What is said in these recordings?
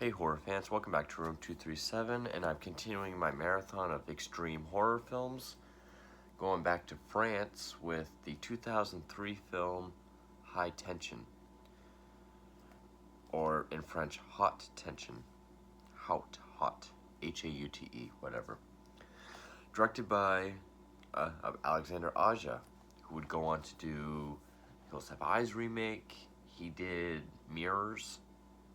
Hey horror fans, welcome back to Room 237, and I'm continuing my marathon of extreme horror films, going back to France with the 2003 film High Tension, or in French, Haute Tension. Haute, Haute, whatever. Directed by Alexander Aja, who would go on to do Hills Have Eyes remake. He did Mirrors,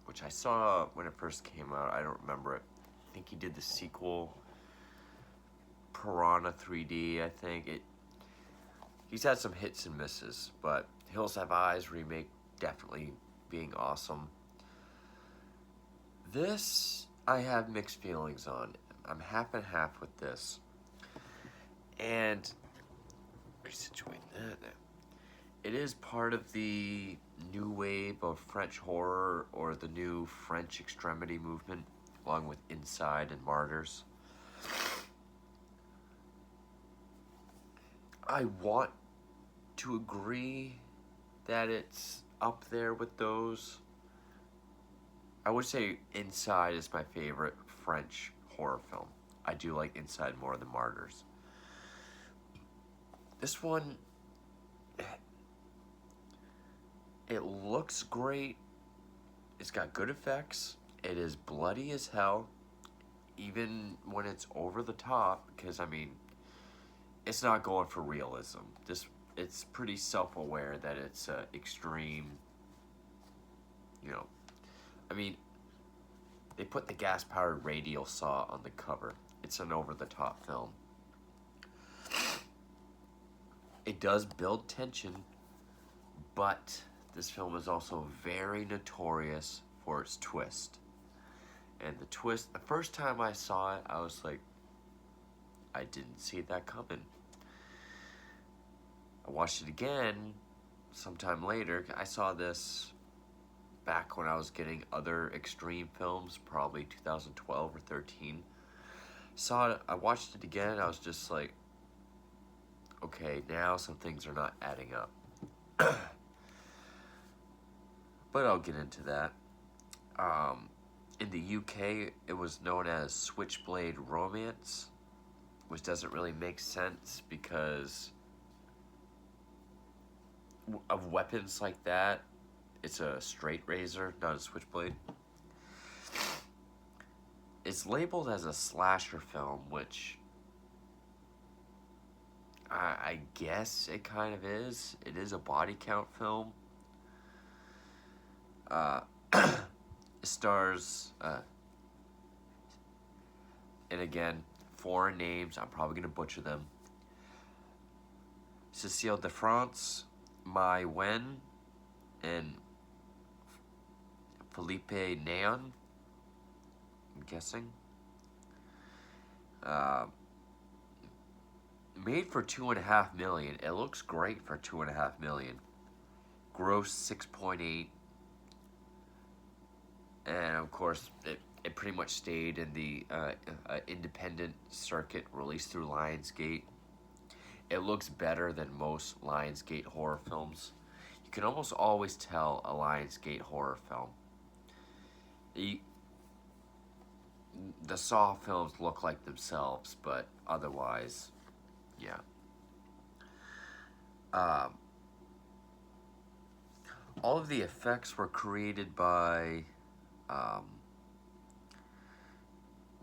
which I saw when it first came out. I don't remember it. I think he did the sequel, Piranha 3D. I think it. He's had some hits and misses, but Hills Have Eyes remake definitely being awesome. This I have mixed feelings on. I'm half and half with this, and resituate that. It is part of the new wave of French horror, or the new French extremity movement, along with Inside and Martyrs. I want to agree that it's up there with those. I would say Inside is my favorite French horror film. I do like Inside more than Martyrs. This one, it looks great. It's got good effects. It is bloody as hell, even when it's over the top, because I mean, it's not going for realism. It's pretty self-aware that it's extreme. You know, I mean, they put the gas-powered radial saw on the cover. It's an over-the-top film. It does build tension, but this film is also very notorious for its twist. And the twist, the first time I saw it, I was like, I didn't see that coming. I watched it again sometime later. I saw this back when I was getting other extreme films, probably 2012 or 13. Saw it, I watched it again, I was just like, okay, now some things are not adding up. But I'll get into that. In the UK, it was known as Switchblade Romance, which doesn't really make sense because of weapons like that. It's a straight razor, not a switchblade. It's labeled as a slasher film, which I guess it kind of is. It is a body count film. It stars, and again, foreign names. I'm probably going to butcher them. Cécile de France, Mai Wen, and Philippe Neon, I'm guessing. Made for $2.5 million. It looks great for $2.5 million. Gross 6.8. And of course, it pretty much stayed in the independent circuit, released through Lionsgate. It looks better than most Lionsgate horror films. You can almost always tell a Lionsgate horror film. The Saw films look like themselves, but otherwise, yeah. All of the effects were created by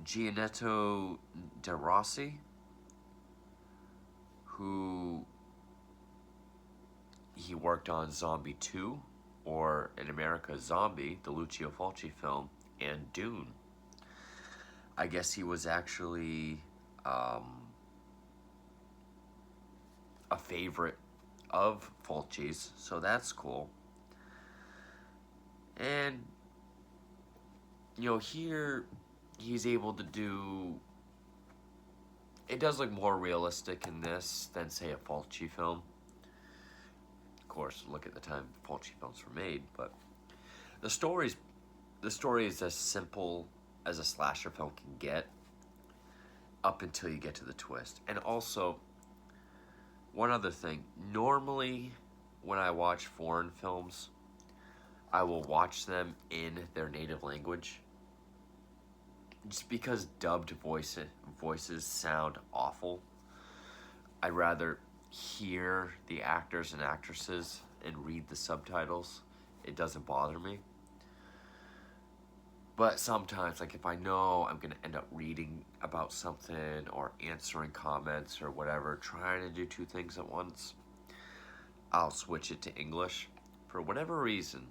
Gianetto De Rossi, who he worked on Zombie 2, or in America, Zombie, the Lucio Fulci film, and Dune. I guess he was actually a favorite of Fulci's, so that's cool. And, here he's able to do... It does look more realistic in this than, say, a Fulci film. Of course, look at the time Fulci films were made, but the story is as simple as a slasher film can get, up until you get to the twist. And also, one other thing, normally when I watch foreign films, I will watch them in their native language. just because dubbed voices sound awful, I'd rather hear the actors and actresses and read the subtitles. It doesn't bother me. But sometimes, like if I know I'm gonna end up reading about something or answering comments or whatever, trying to do two things at once, I'll switch it to English. For whatever reason,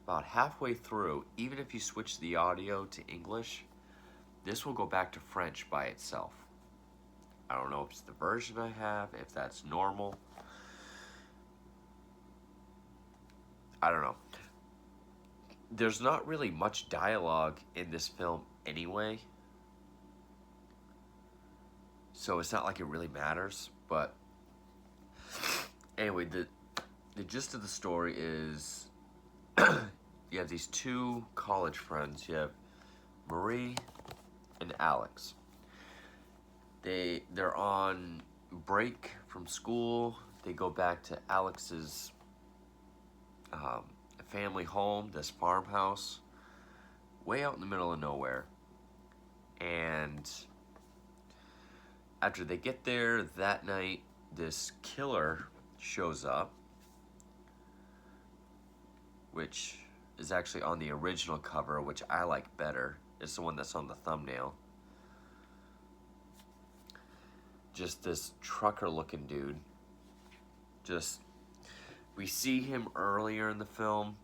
about halfway through, even if you switch the audio to English, this will go back to French by itself. I don't know if it's the version I have, if that's normal. I don't know. There's not really much dialogue in this film anyway, so it's not like it really matters. But anyway, the gist of the story is you have these two college friends. You have Marie and Alex. They're on break from school. They go back to Alex's family home, this farmhouse, way out in the middle of nowhere. And after they get there that night, this killer shows up, which is actually on the original cover, which I like better. It's the one that's on the thumbnail. Just this trucker looking dude. We see him earlier in the film.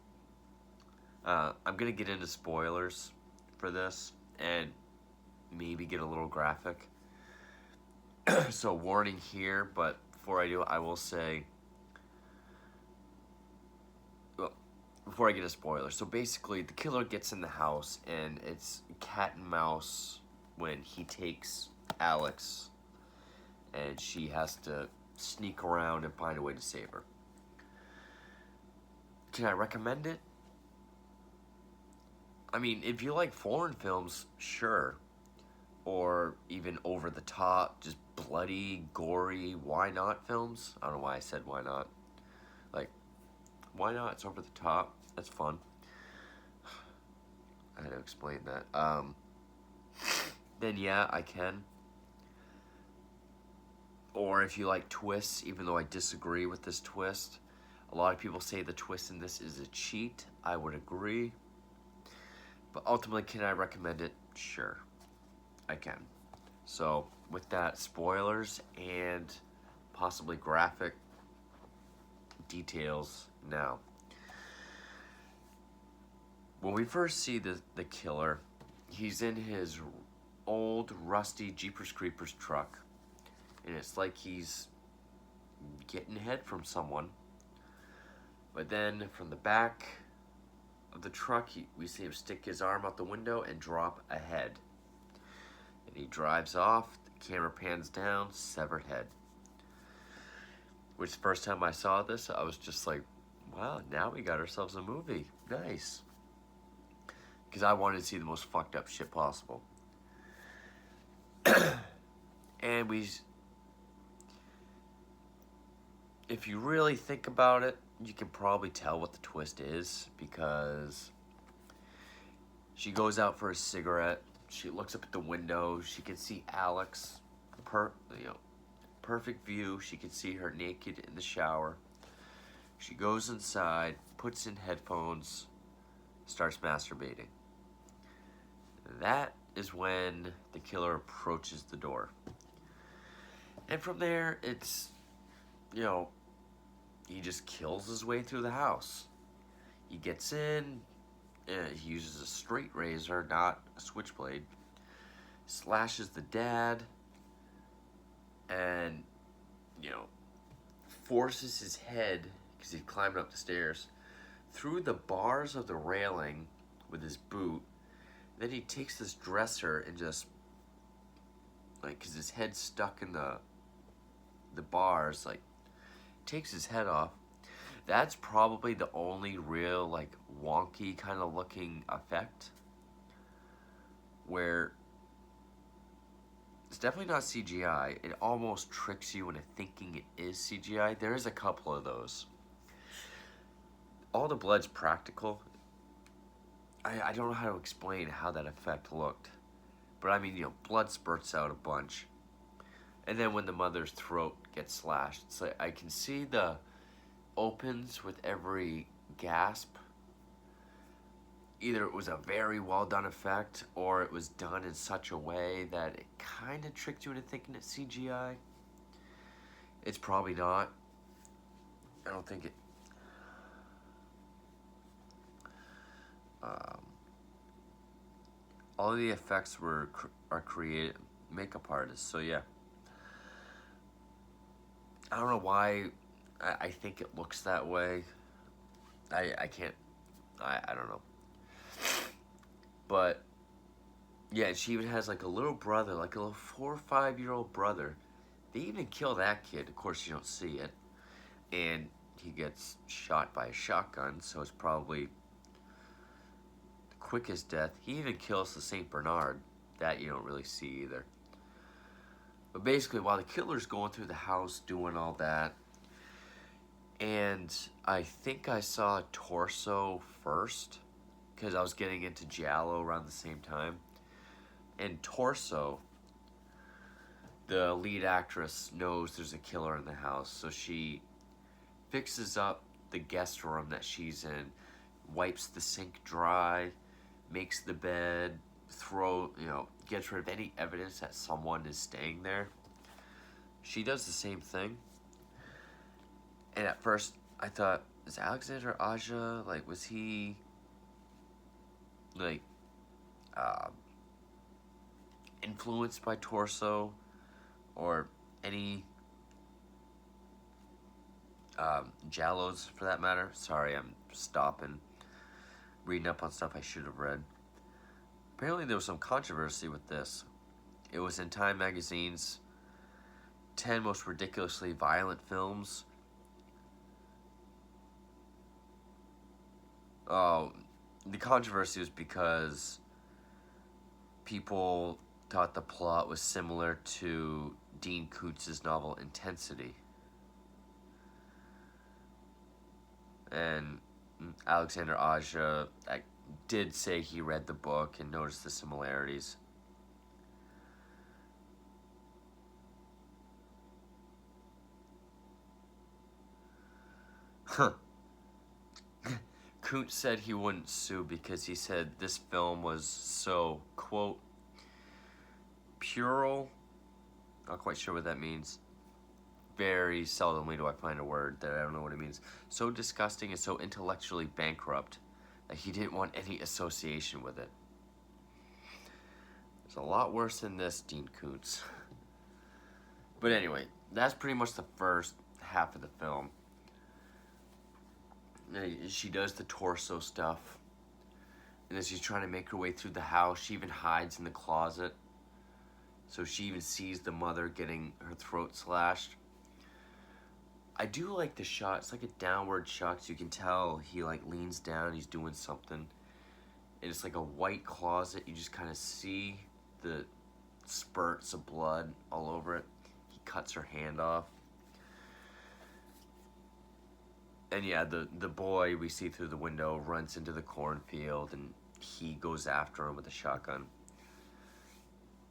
I'm gonna get into spoilers for this and maybe get a little graphic. So warning here, but before I do, I will say, well, before I get a spoiler, so basically the killer gets in the house and it's cat and mouse when he takes Alex and she has to sneak around and find a way to save her. Can I recommend it? I mean, if you like foreign films, sure. Or even over the top, just bloody, gory, why not films? I don't know why I said why not. Like, why not? It's over the top. That's fun. I had to explain that. Then yeah, I can. Or if you like twists, even though I disagree with this twist. A lot of people say the twist in this is a cheat. I would agree. But ultimately, can I recommend it? Sure, I can. So, with that, spoilers and possibly graphic details now. When we first see the killer, he's in his old, rusty Jeepers Creepers truck. And it's like he's getting head from someone. But then from the back of the truck, we see him stick his arm out the window and drop a head. And he drives off, the camera pans down, severed head. Which the first time I saw this, I was just like, wow, now we got ourselves a movie. Nice. Because I wanted to see the most fucked up shit possible. And if you really think about it, you can probably tell what the twist is, because she goes out for a cigarette. She looks up at the window. She can see Alex, perfect view. She can see her naked in the shower. She goes inside, puts in headphones, starts masturbating. That is when the killer approaches the door. And from there, it's, he just kills his way through the house. He gets in, he uses a straight razor, not a switchblade, slashes the dad, and, forces his head, because he's climbing up the stairs, through the bars of the railing with his boot. Then he takes this dresser and just, because his head's stuck in the bars, takes his head off. That's probably the only real, wonky kind of looking effect, where it's definitely not CGI. It almost tricks you into thinking it is CGI. There is a couple of those. All the blood's practical. I don't know how to explain how that effect looked. But I mean, blood spurts out a bunch. And then when the mother's throat gets slashed, it's like I can see the opens with every gasp. Either it was a very well done effect or it was done in such a way that it kind of tricked you into thinking it's CGI. It's probably not. I don't think it. Um, all of the effects are created makeup artists. So yeah, I don't know why. I think it looks that way. I can't. I don't know. But yeah, she even has like a little brother, like a little 4 or 5 year old brother. They even kill that kid. Of course, you don't see it, and he gets shot by a shotgun. So it's probably the quickest death. He even kills the Saint Bernard. That you don't really see either. But basically, while the killer's going through the house doing all that, and I think I saw Torso first because I was getting into Giallo around the same time. And Torso, the lead actress, knows there's a killer in the house, so she fixes up the guest room that she's in, wipes the sink dry, makes the bed, gets rid of any evidence that someone is staying there. She does the same thing. And at first, I thought, is Alexander Aja, like, was he, like, uh, influenced by Torso or any Giallos for that matter? Sorry, I'm stopping, reading up on stuff I should have read. Apparently there was some controversy with this. It was in Time Magazine's 10 most ridiculously violent films. Oh, the controversy was because people thought the plot was similar to Dean Koontz's novel Intensity. And Alexander Aja did say he read the book and noticed the similarities. Huh. Koontz said he wouldn't sue because he said this film was so, quote, puerile. Not quite sure what that means. Very seldomly do I find a word that I don't know what it means. So disgusting and so intellectually bankrupt that he didn't want any association with it. It's a lot worse than this, Dean Koontz. But anyway, that's pretty much the first half of the film. She does the torso stuff. And as she's trying to make her way through the house, she even hides in the closet. So she even sees the mother getting her throat slashed. I do like the shot. It's like a downward shot, so you can tell he like leans down, he's doing something. And it's like a white closet. You just kind of see the spurts of blood all over it. He cuts her hand off. And yeah, the boy we see through the window runs into the cornfield and he goes after him with a shotgun.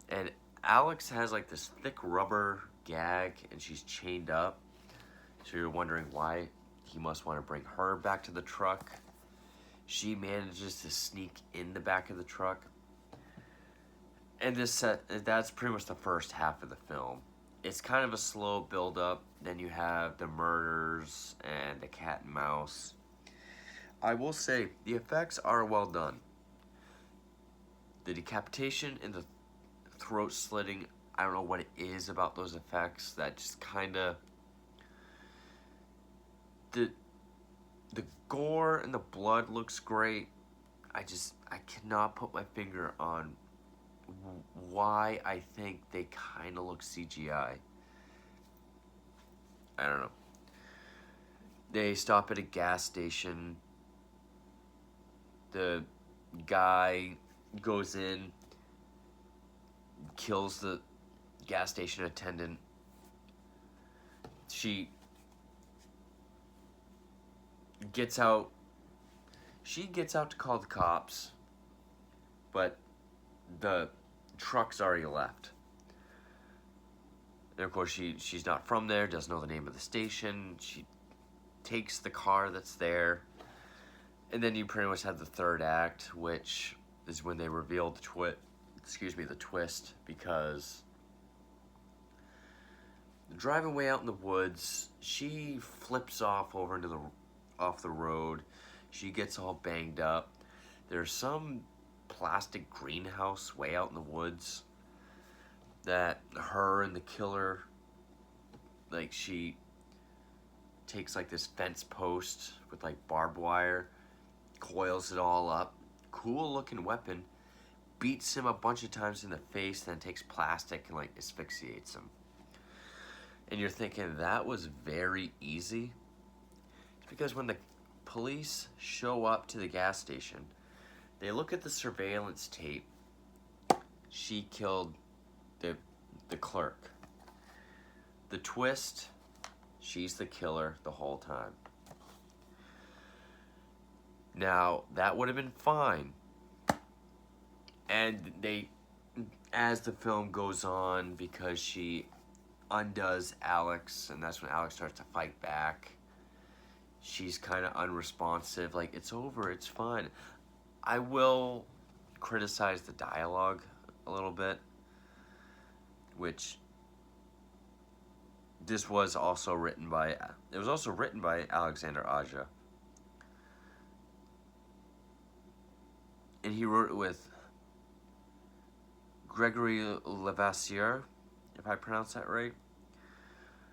And Alex has like this thick rubber gag and she's chained up. So you're wondering why he must want to bring her back to the truck. She manages to sneak in the back of the truck. And that's pretty much the first half of the film. It's kind of a slow build up. Then you have the murders and the cat and mouse. I will say the effects are well done. The decapitation and the throat slitting, I don't know what it is about those effects that just kind of the gore and the blood looks great. I cannot put my finger on why I think they kind of look CGI. I don't know. They stop at a gas station. The guy goes in, kills the gas station attendant. She gets out to call the cops, but the truck's already left. And of course, she's not from there, doesn't know the name of the station. She takes the car that's there. And then you pretty much have the third act, which is when they reveal the twist, because driving way out in the woods, she flips off off the road. She gets all banged up. There's some plastic greenhouse way out in the woods that her and the killer, like, she takes like this fence post with like barbed wire, coils it all up, cool looking weapon, beats him a bunch of times in the face, then takes plastic and like asphyxiates him. And you're thinking that was very easy. It's because when the police show up to the gas station, they look at the surveillance tape. She killed the clerk. The twist, she's the killer the whole time. Now, that would have been fine. And as the film goes on, because she undoes Alex, and that's when Alex starts to fight back, she's kind of unresponsive, like, it's over, it's fine. I will criticize the dialogue a little bit, which this was also written by, Alexander Aja. And he wrote it with Gregory Levasseur, if I pronounce that right,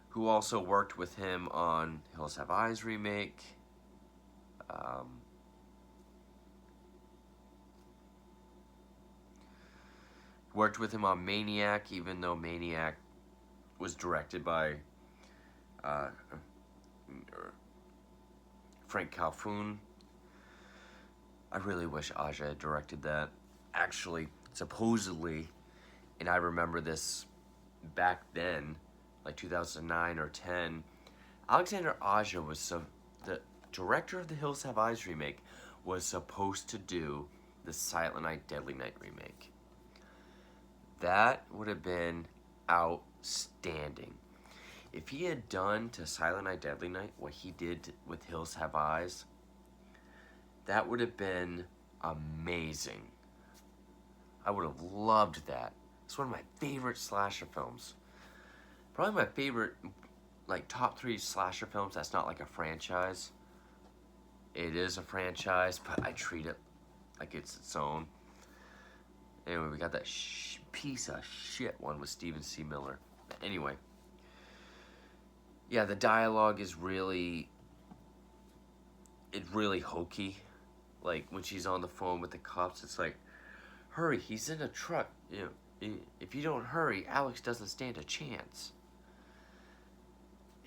who also worked with him on Hills Have Eyes remake, worked with him on Maniac, even though Maniac was directed by Frank Calhoun. I really wish Aja had directed that. Actually, supposedly, and I remember this back then, like 2009 or 10, Alexander Aja the director of the Hills Have Eyes remake, was supposed to do the Silent Night, Deadly Night remake. That would have been outstanding. If he had done to Silent Night, Deadly Night what he did with Hills Have Eyes, that would have been amazing. I would have loved that. It's one of my favorite slasher films. Probably my favorite, like, top 3 slasher films that's not like a franchise. It is a franchise, but I treat it like it's its own. Anyway, we got that piece of shit one with Stephen C. Miller. But anyway. Yeah, the dialogue is really hokey. Like, when she's on the phone with the cops, it's like, hurry, he's in a truck. You know, if you don't hurry, Alex doesn't stand a chance.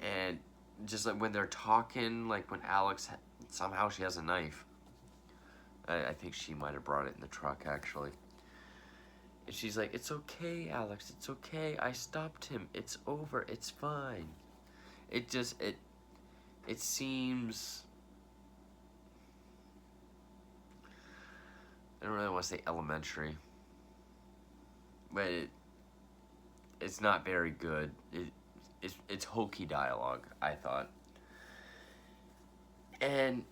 And just like when they're talking, like when Alex, somehow she has a knife. I think she might have brought it in the truck, actually. And she's like, it's okay, Alex, it's okay. I stopped him. It's over. It's fine. It seems, I don't really want to say elementary, but it's not very good. It's hokey dialogue, I thought. And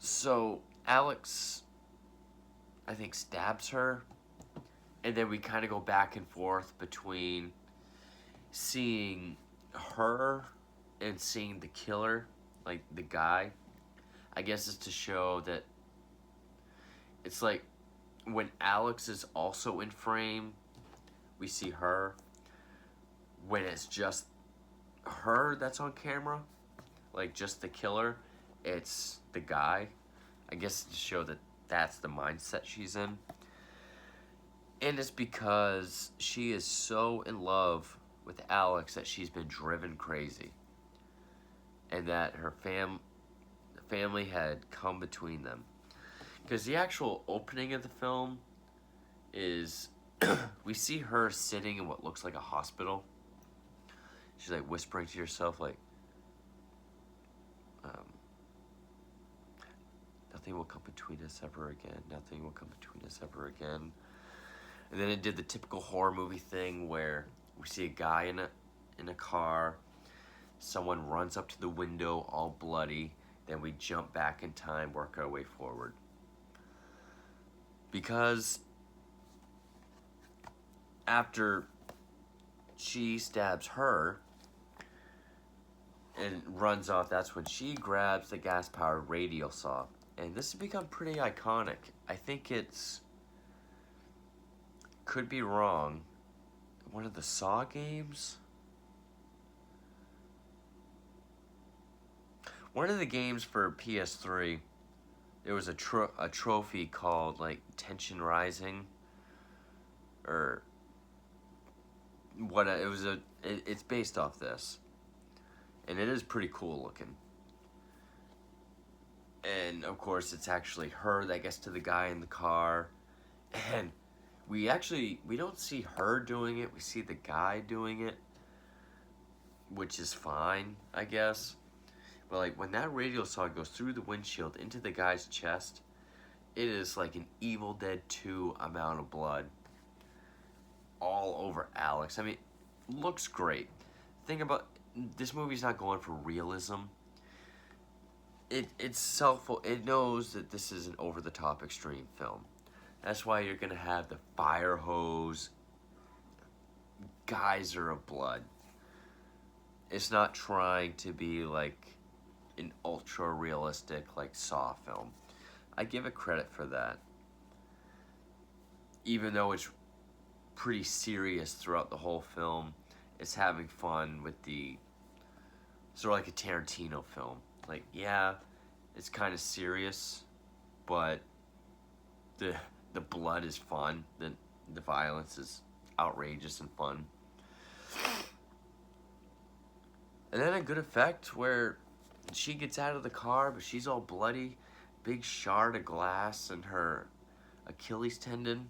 so Alex, I think, stabs her, and then we kind of go back and forth between seeing her and seeing the killer, like the guy. I guess it's to show that it's like when Alex is also in frame, we see her. When it's just her that's on camera, like just the killer, it's the guy. I guess to show that that's the mindset she's in. And it's because she is so in love with Alex that she's been driven crazy. And that her family had come between them. Because the actual opening of the film is we see her sitting in what looks like a hospital. She's like whispering to herself, like, nothing will come between us ever again. Nothing will come between us ever again. And then it did the typical horror movie thing where we see a guy in a car, someone runs up to the window all bloody, then we jump back in time, work our way forward. Because after she stabs her and runs off, that's when she grabs the gas-powered radial saw. And this has become pretty iconic. I think it's, could be wrong, one of the Saw games? One of the games for PS3, there was a trophy called, like, Tension Rising, or what, it's based off this. And it is pretty cool looking. And, of course, it's actually her that gets to the guy in the car. And we don't see her doing it. We see the guy doing it. Which is fine, I guess. But, like, when that radial saw goes through the windshield into the guy's chest, it is like an Evil Dead 2 amount of blood. All over Alex. I mean, looks great. Think about, this movie's not going for realism. It knows that this is an over-the-top extreme film. That's why you're gonna have the fire hose, geyser of blood. It's not trying to be like an ultra-realistic, like, Saw film. I give it credit for that. Even though it's pretty serious throughout the whole film, it's having fun with the, sort of like a Tarantino film. Like, yeah, it's kind of serious, but the blood is fun. The violence is outrageous and fun. And then a good effect where she gets out of the car, but she's all bloody, big shard of glass in her Achilles tendon.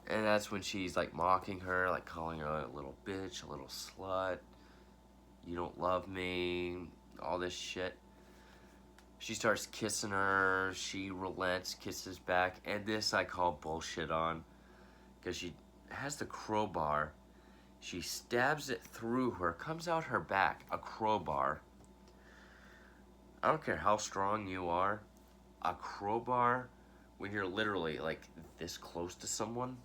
And that's when she's, like, mocking her, like, calling her a little bitch, a little slut, you don't love me, all this shit. She starts kissing her, she relents, kisses back, and this I call bullshit on, because she has the crowbar, she stabs it through her, comes out her back, a crowbar. I don't care how strong you are, a crowbar, when you're literally, like, this close to someone.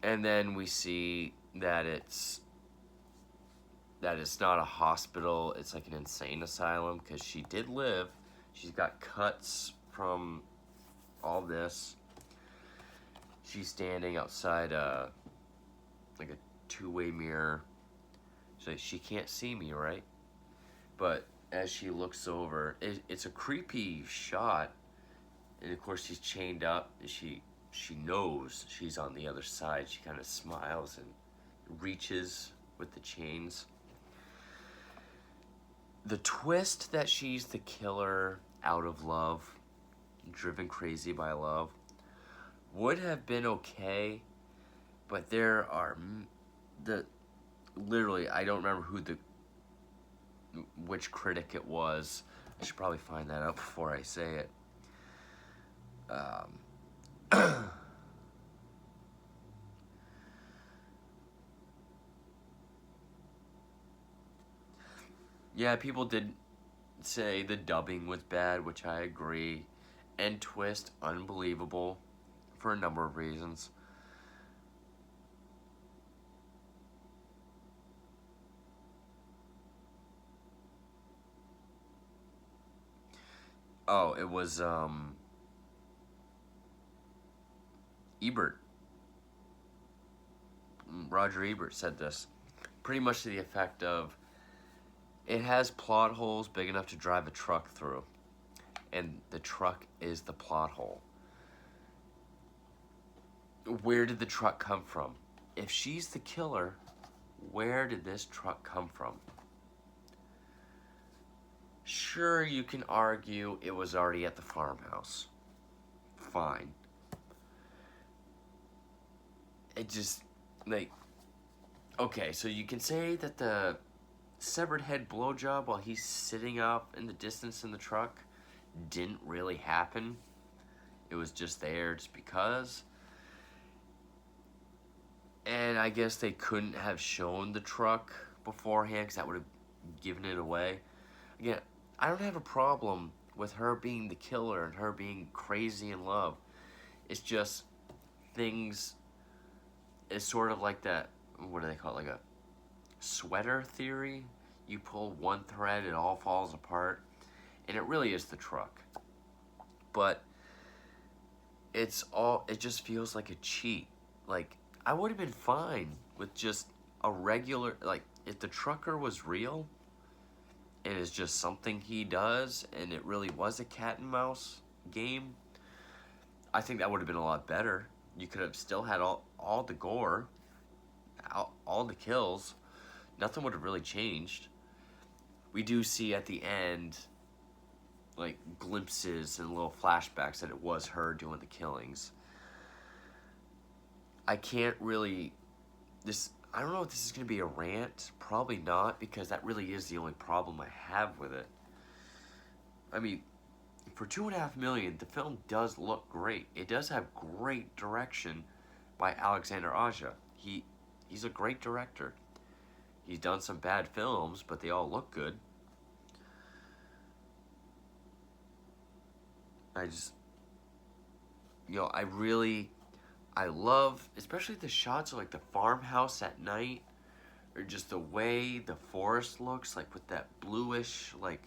And then we see that it's not a hospital, it's like an insane asylum, because she did live. She's got cuts from all this. She's standing outside like a two-way mirror. So she can't see me, right? But as she looks over, it's a creepy shot. And of course she's chained up, and she knows she's on the other side. She kind of smiles and reaches with the chains. The twist that she's the killer out of love, driven crazy by love, would have been okay, but there are literally, I don't remember which critic it was. I should probably find that out before I say it. Yeah, people did say the dubbing was bad, which I agree. End twist, unbelievable, for a number of reasons. Oh, it was, Ebert. Roger Ebert said this. Pretty much to the effect of, it has plot holes big enough to drive a truck through. And the truck is the plot hole. Where did the truck come from? If she's the killer, where did this truck come from? Sure, you can argue it was already at the farmhouse. Fine. It just, like, okay, so you can say that the severed head blowjob while he's sitting up in the distance in the truck didn't really happen. It was just there just because. And I guess they couldn't have shown the truck beforehand because that would have given it away. Again, I don't have a problem with her being the killer and her being crazy in love. It's just things. It's sort of like that. What do they call it? Like a sweater theory. You pull one thread, it all falls apart, and it really is the truck. But it's all. It just feels like a cheat. Like I would have been fine with just a regular. Like if the trucker was real, and it's just something he does, and it really was a cat and mouse game. I think that would have been a lot better. You could have still had all the gore, all the kills. Nothing would have really changed. We do see at the end, like, glimpses and little flashbacks that it was her doing the killings. I can't really... I don't know if this is going to be a rant. Probably not, because that really is the only problem I have with it. I mean, for $2.5 million, the film does look great. It does have great direction by Alexander Aja. He's a great director. He's done some bad films, but they all look good. I love, especially the shots of like the farmhouse at night, or just the way the forest looks, like with that bluish, like,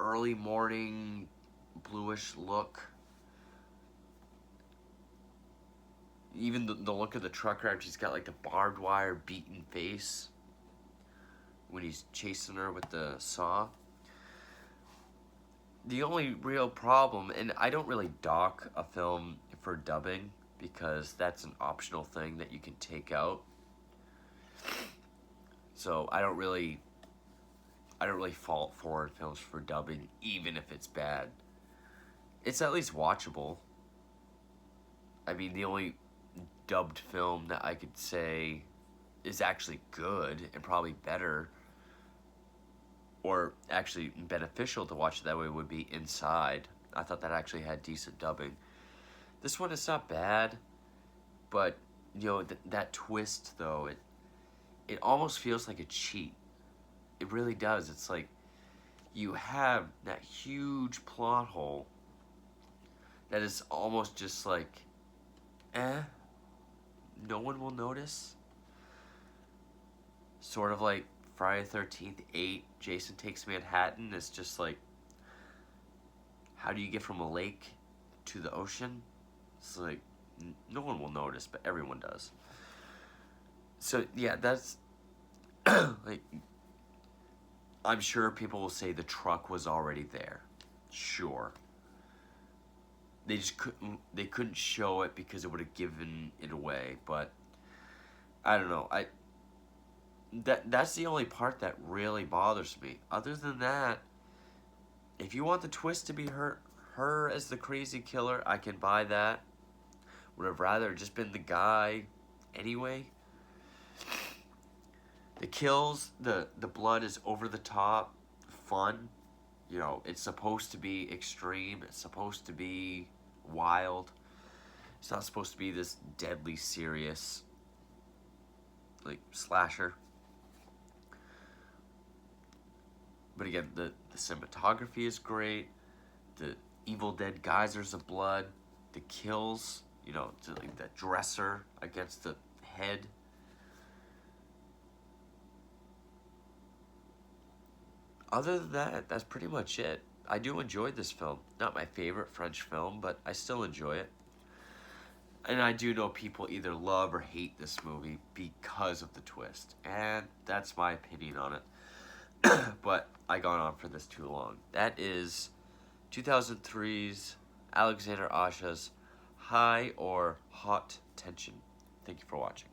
early morning bluish look. Even the look of the trucker after he's got like the barbed wire beaten face when he's chasing her with the saw. The only real problem, and I don't really dock a film for dubbing because that's an optional thing that you can take out. So I don't really fault foreign films for dubbing, even if it's bad. It's at least watchable. I mean, the only dubbed film that I could say is actually good and probably better, or actually beneficial to watch it that way, would be Inside. I thought that actually had decent dubbing. This one is not bad, but that twist though, it almost feels like a cheat. It really does. It's like you have that huge plot hole that is almost just like, no one will notice. Sort of like Friday the 13th 8, Jason Takes Manhattan. It's just like, how do you get from a lake to the ocean? It's like, no one will notice, but everyone does. So yeah, that's like, I'm sure people will say the truck was already there. Sure. They couldn't show it because it would have given it away, but I don't know. That's the only part that really bothers me. Other than that, if you want the twist to be her as the crazy killer, I can buy that. Would have rather just been the guy anyway. The kills, the blood is over the top, fun. It's supposed to be extreme. It's supposed to be wild. It's not supposed to be this deadly serious, like, slasher. But again, the cinematography is great. The Evil Dead geysers of blood. The kills, like the dresser against the head. Other than that, that's pretty much it. I do enjoy this film. Not my favorite French film, but I still enjoy it. And I do know people either love or hate this movie because of the twist. And that's my opinion on it. But I gone on for this too long. That is 2003's Alexander Aja's High or Haute Tension. Thank you for watching.